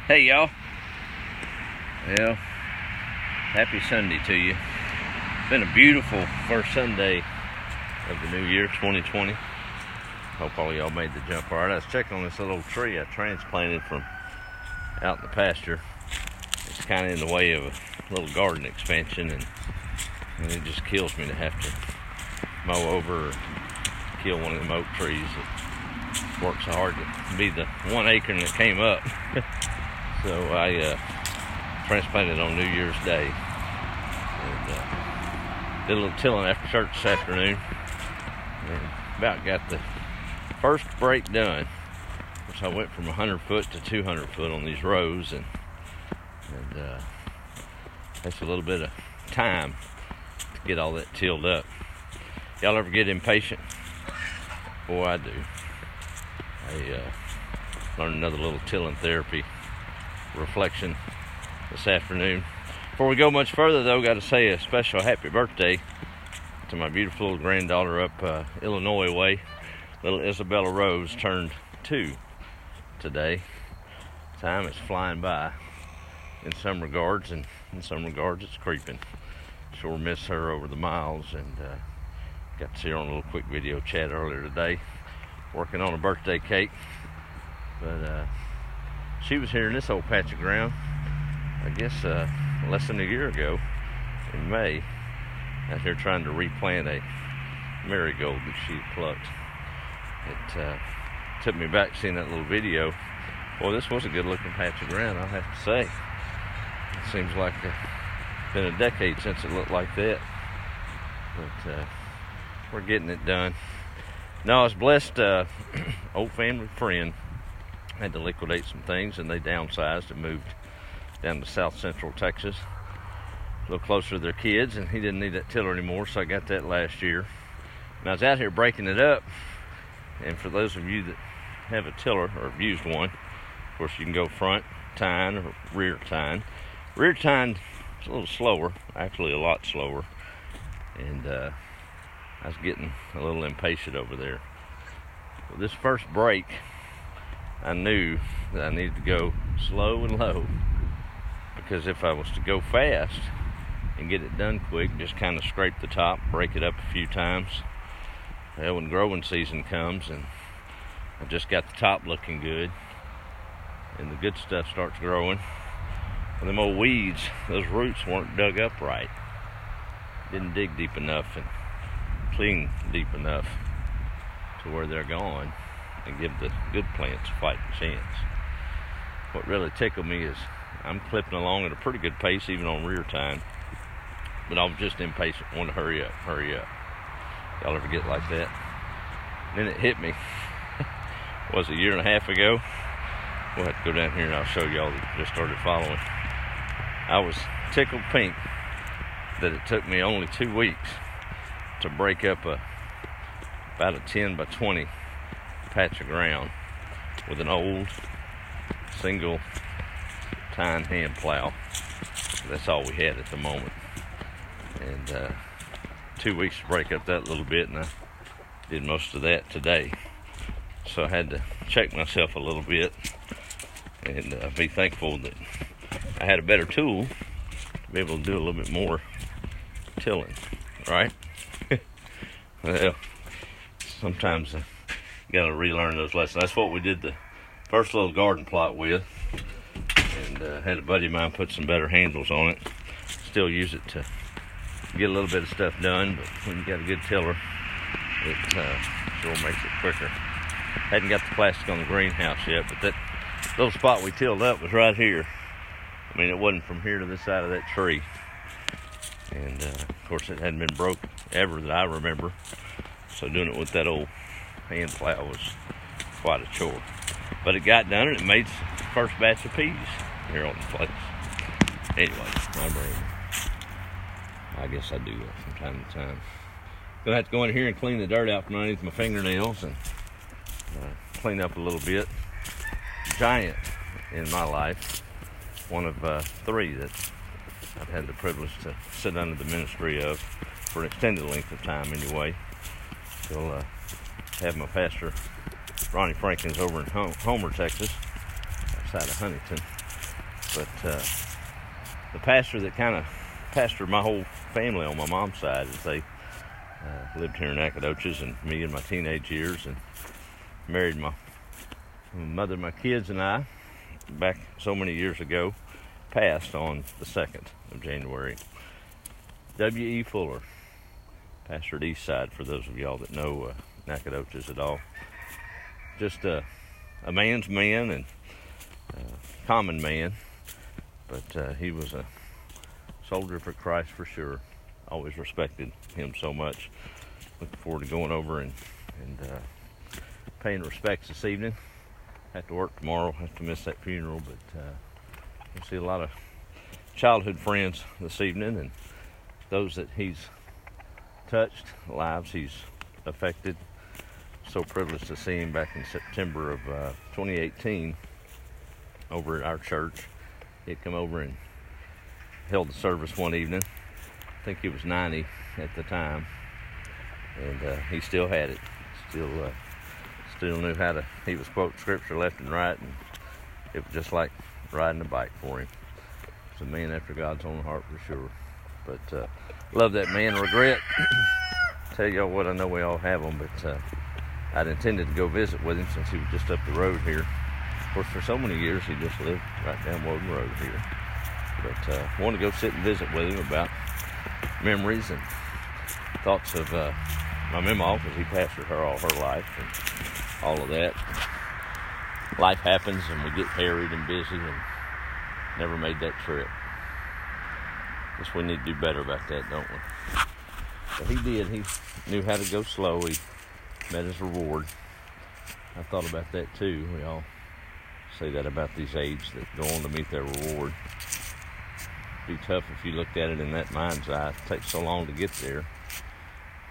Hey y'all. Well, happy Sunday to you. It's been a beautiful first Sunday of the new year, 2020. Hope all y'all made the jump all right. I was checking on this little tree I transplanted from out in the pasture. It's kind of in the way of a little garden expansion, and it just kills me to have to mow over or kill one of them oak trees that worked so hard to be the 1 acre that came up. So I transplanted on New Year's Day, and did a little tilling after church this afternoon, and about got the first break done. So I went from 100 foot to 200 foot on these rows, and takes a little bit of time to get all that tilled up. Y'all ever get impatient? Boy, I do. I learned another little tilling therapy reflection this afternoon. Before we go much further, though, got to say a special happy birthday to my beautiful little granddaughter up Illinois way. Little Isabella Rose turned 2 today. Time is flying by in some regards, and in some regards it's creeping. Sure miss her over the miles, and got to see her on a little quick video chat earlier today, working on a birthday cake. But she was here in this old patch of ground, I guess less than a year ago in May, out here trying to replant a marigold that she had plucked. It took me back seeing that little video. Boy, this was a good looking patch of ground, I'll have to say. It seems like it's been a decade since it looked like that. But we're getting it done. No, I was blessed. Old family friend had to liquidate some things, and they downsized and moved down to south central Texas, a little closer to their kids, and he didn't need that tiller anymore, so I got that last year. And I was out here breaking it up, and for those of you that have a tiller or have used one, of course you can go front tine or rear tine. Rear tine is a little slower, actually a lot slower, and I was getting a little impatient over there. Well, this first break, I knew that I needed to go slow and low, because if I was to go fast and get it done quick, just kind of scrape the top, break it up a few times, well, when growing season comes and I just got the top looking good and the good stuff starts growing, well, them old weeds, those roots weren't dug up right, didn't dig deep enough and clean deep enough to where they're gone and give the good plants a fighting chance. What really tickled me is I'm clipping along at a pretty good pace even on rear tine, but I was just impatient, wanted to hurry up. Y'all ever get like that? And then it hit me. Was a year and a half ago. We'll have to go down here and I'll show y'all that just started following. I was tickled pink that it took me only 2 weeks to break up about a 10 by 20 patch of ground with an old single tine hand plow. That's all we had at the moment, and 2 weeks to break up that little bit, and I did most of that today. So I had to check myself a little bit and be thankful that I had a better tool to be able to do a little bit more tilling, right? Well, sometimes you gotta relearn those lessons. That's what we did the first little garden plot with, and had a buddy of mine put some better handles on it. Still use it to get a little bit of stuff done, but when you got a good tiller, it sure makes it quicker. Hadn't got the plastic on the greenhouse yet, but that little spot we tilled up was right here. I mean, it wasn't from here to this side of that tree, and of course it hadn't been broke ever that I remember, so doing it with that old hand plow was quite a chore. But it got done, and it made the first batch of peas here on the place. Anyway, my brain, I guess I do that from time to time. Gonna have to go in here and clean the dirt out from underneath my fingernails and clean up a little bit. Giant in my life, one of 3 that I've had the privilege to sit under the ministry of for an extended length of time anyway. Still have my pastor Ronnie Franklin's over in Homer, Texas, outside of Huntington. But the pastor that kind of pastored my whole family on my mom's side, is they lived here in Nacogdoches, and me in my teenage years, and married my mother, my kids, and I back so many years ago, passed on the 2nd of January. W.E. Fuller pastored East Side, for those of y'all that know Nacogdoches at all. Just a man's man, and common man, but he was a soldier for Christ for sure. Always respected him so much. Looking forward to going over and paying respects this evening. Have to work tomorrow, have to miss that funeral, but we'll see a lot of childhood friends this evening, and those that he's touched, lives he's affected. So privileged to see him back in September of 2018 over at our church. He'd come over and held the service one evening. I think he was 90 at the time, and he still had it. Still knew how to. He was quoting scripture left and right, and it was just like riding a bike for him. He's a man after God's own heart for sure. But love that man. Regret. Tell y'all what, I know we all have them, but I'd intended to go visit with him since he was just up the road here. Of course, for so many years he just lived right down Woden Road here. But wanted to go sit and visit with him about memories and thoughts of my mama, because he pastored her all her life and all of that. Life happens and we get harried and busy and never made that trip. Guess we need to do better about that, don't we? But he did. He knew how to go slow. He met his reward. I thought about that too. We all say that about these aides that go on to meet their reward. It'd be tough if you looked at it in that mind's eye. It takes so long to get there.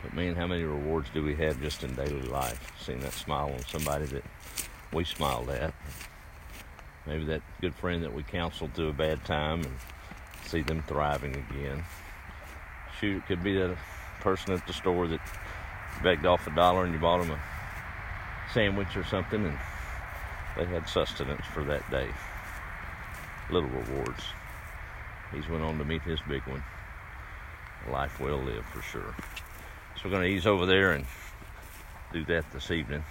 But man, how many rewards do we have just in daily life? Seeing that smile on somebody that we smiled at. Maybe that good friend that we counseled through a bad time, and see them thriving again. Shoot, it could be that person at the store that begged off $1 and you bought them a sandwich or something, and they had sustenance for that day. Little rewards. He's went on to meet his big one. A life well lived for sure. So we're going to ease over there and do that this evening.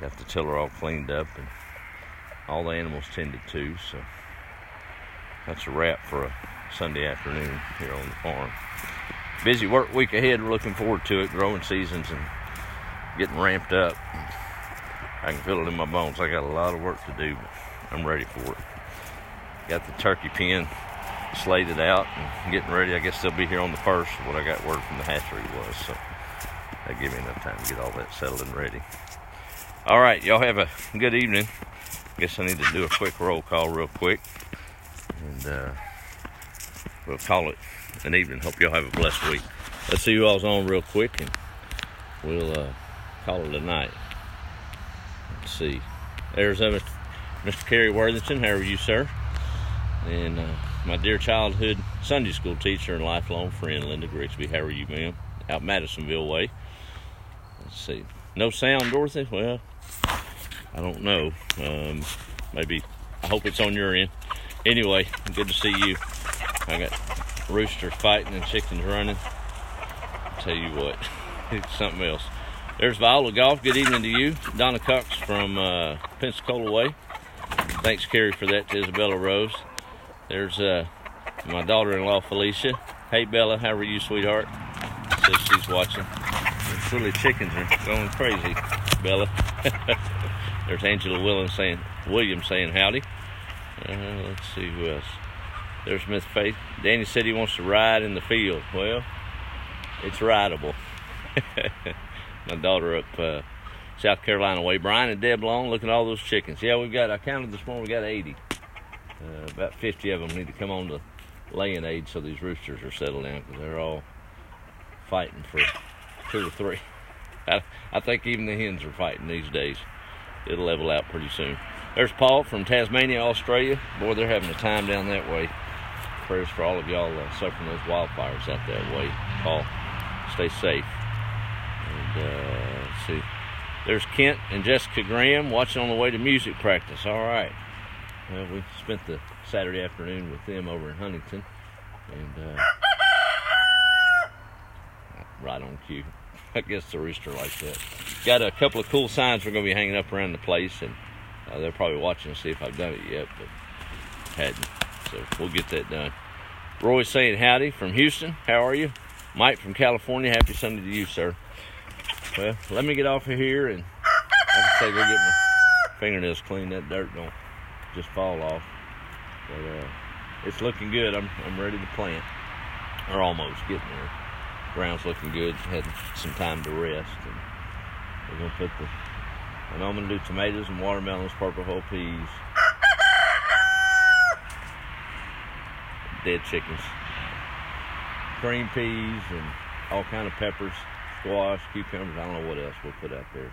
Got the tiller all cleaned up and all the animals tended to, so that's a wrap for a Sunday afternoon here on the farm. Busy work week ahead. We're looking forward to it. Growing seasons and getting ramped up. I can feel it in my bones. I got a lot of work to do, but I'm ready for it. Got the turkey pen slated out and getting ready. I guess they'll be here on the 1st. What I got word from the hatchery was, so that gave me enough time to get all that settled and ready. All right, y'all have a good evening. Guess I need to do a quick roll call real quick, and we'll call it an evening. Hope y'all have a blessed week. Let's see who all's on real quick, and we'll call it a night. Let's see. There's Mr. Kerry Worthington. How are you, sir? And my dear childhood Sunday school teacher and lifelong friend, Linda Grigsby. How are you, ma'am? Out Madisonville way. Let's see. No sound, Dorothy? Well, I don't know. Maybe. I hope it's on your end. Anyway, good to see you. I got roosters fighting and chickens running. I'll tell you what, it's something else. There's Viola Golf. Good evening to you. Donna Cox from Pensacola way. Thanks, Carrie, for that, to Isabella Rose. There's my daughter-in-law, Felicia. Hey, Bella, how are you, sweetheart? Says she's watching. Those silly chickens are going crazy, Bella. There's Angela Williams saying howdy. Let's see who else. There's Miss Faith. Danny said he wants to ride in the field. Well, it's rideable. My daughter up South Carolina way. Brian and Deb Long, look at all those chickens. Yeah, I counted this morning, we got 80. About 50 of them need to come on to laying age so these roosters are settled down, because they're all fighting for 2 or 3. I think even the hens are fighting these days. It'll level out pretty soon. There's Paul from Tasmania, Australia. Boy, they're having a time down that way. Prayers for all of y'all suffering those wildfires out that way. Paul, stay safe. And let's see. There's Kent and Jessica Graham watching on the way to music practice. All right. Well, we spent the Saturday afternoon with them over in Huntington, and right on cue. I guess the rooster likes that. Got a couple of cool signs we're going to be hanging up around the place, and they're probably watching to see if I've done it yet, but hadn't. So we'll get that done. Roy's saying howdy from Houston. How are you? Mike from California. Happy Sunday to you, sir. Well, let me get off of here and, like I say, go get my fingernails clean. That dirt don't just fall off. But it's looking good. I'm ready to plant, or almost getting there. Ground's looking good. Had some time to rest, and we're gonna put and I'm gonna do tomatoes and watermelons, purple whole peas, dead chickens, green peas, and all kind of peppers, squash, cucumbers. I don't know what else we'll put out there.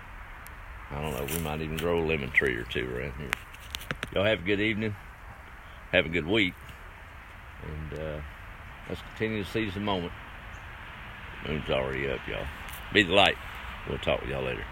I don't know. We might even grow a lemon tree or two around here. Y'all have a good evening. Have a good week, and let's continue to seize the moment. Moon's already up, y'all. Be the light. We'll talk with y'all later.